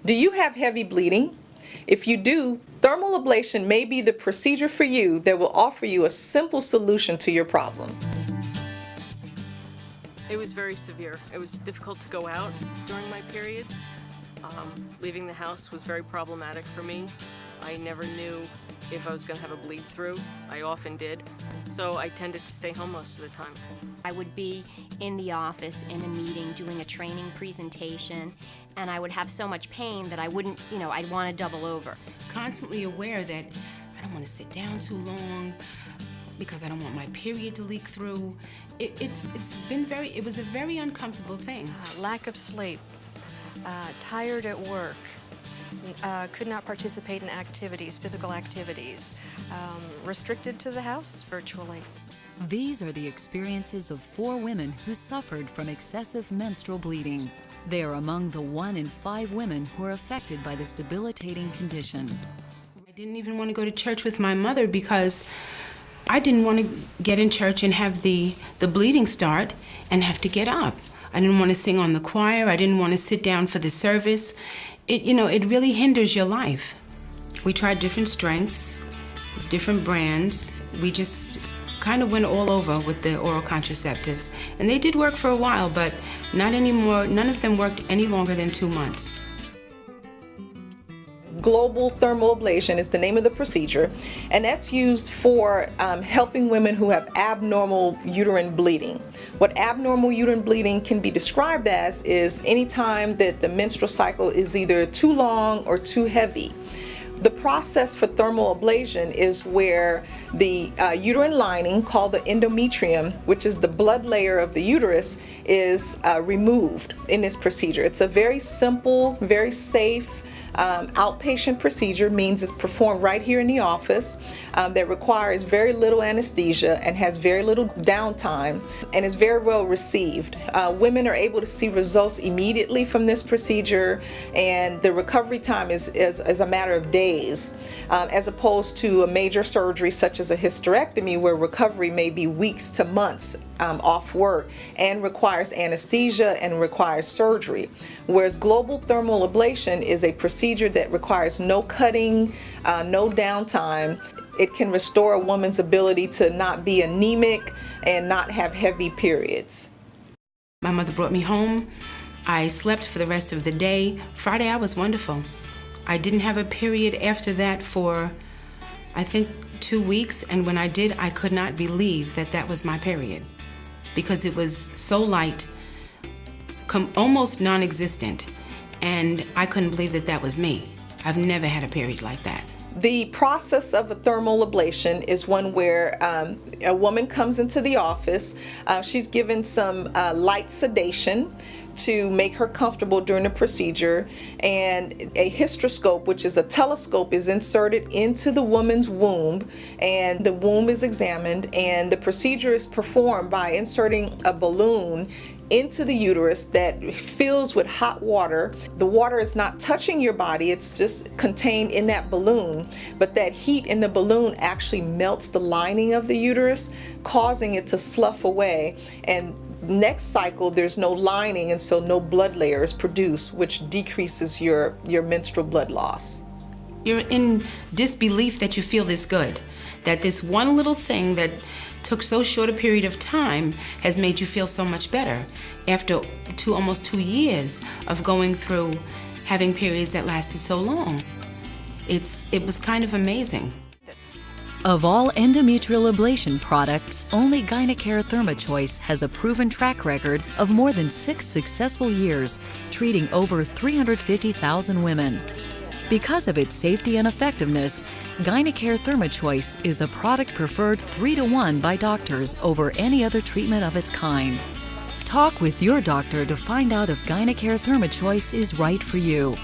Do you have heavy bleeding? If you do, thermal ablation may be the procedure for you that will offer you a simple solution to your problem. It was very severe. It was difficult to go out during my period. Leaving the house was very problematic for me. I never knew if I was going to have a bleed through. I often did. So I tended to stay home most of the time. I would be in the office in a meeting doing a training presentation, and I would have so much pain that I wouldn't, I'd want to double over. Constantly aware that I don't want to sit down too long because I don't want my period to leak through. It was a very uncomfortable thing. Lack of sleep, tired at work, could not participate in activities, physical activities, restricted to the house virtually. These are the experiences of 4 women who suffered from excessive menstrual bleeding. They are among the 1 in 5 women who are affected by this debilitating condition. I didn't even want to go to church with my mother because I didn't want to get in church and have the bleeding start and have to get up. I didn't want to sing on the choir. I didn't want to sit down for the service. It really hinders your life. We tried different strengths, different brands. We just kind of went all over with the oral contraceptives. And they did work for a while, but not anymore. None of them worked any longer than 2 months. Global thermal ablation is the name of the procedure, and that's used for helping women who have abnormal uterine bleeding. What abnormal uterine bleeding can be described as is any time that the menstrual cycle is either too long or too heavy. The process for thermal ablation is where the uterine lining, called the endometrium, which is the blood layer of the uterus, is removed in this procedure. It's a very simple, very safe, outpatient procedure, means it's performed right here in the office, that requires very little anesthesia and has very little downtime and is very well received. Women are able to see results immediately from this procedure, and the recovery time is a matter of days, as opposed to a major surgery such as a hysterectomy, where recovery may be weeks to months off work and requires anesthesia and requires surgery. Whereas global thermal ablation is a procedure that requires no cutting, no downtime. It can restore a woman's ability to not be anemic and not have heavy periods. My mother brought me home. I slept for the rest of the day. Friday, I was wonderful. I didn't have a period after that for, I think, 2 weeks, and when I did, I could not believe that that was my period because it was so light, almost non-existent, and I couldn't believe that that was me. I've never had a period like that. The process of a thermal ablation is one where a woman comes into the office. She's given some light sedation to make her comfortable during the procedure, and a hysteroscope, which is a telescope, is inserted into the woman's womb, and the womb is examined, and the procedure is performed by inserting a balloon into the uterus that fills with hot water. The water is not touching your body, it's just contained in that balloon, but that heat in the balloon actually melts the lining of the uterus, causing it to slough away, and next cycle there's no lining, and so no blood layer is produced, which decreases your menstrual blood loss. You're in disbelief that you feel this good, that this one little thing that took so short a period of time has made you feel so much better after almost 2 years of going through having periods that lasted so long. It was kind of amazing. Of all endometrial ablation products, only Gynecare ThermaChoice has a proven track record of more than 6 successful years, treating over 350,000 women. Because of its safety and effectiveness, Gynecare ThermaChoice is the product preferred 3-to-1 by doctors over any other treatment of its kind. Talk with your doctor to find out if Gynecare ThermaChoice is right for you.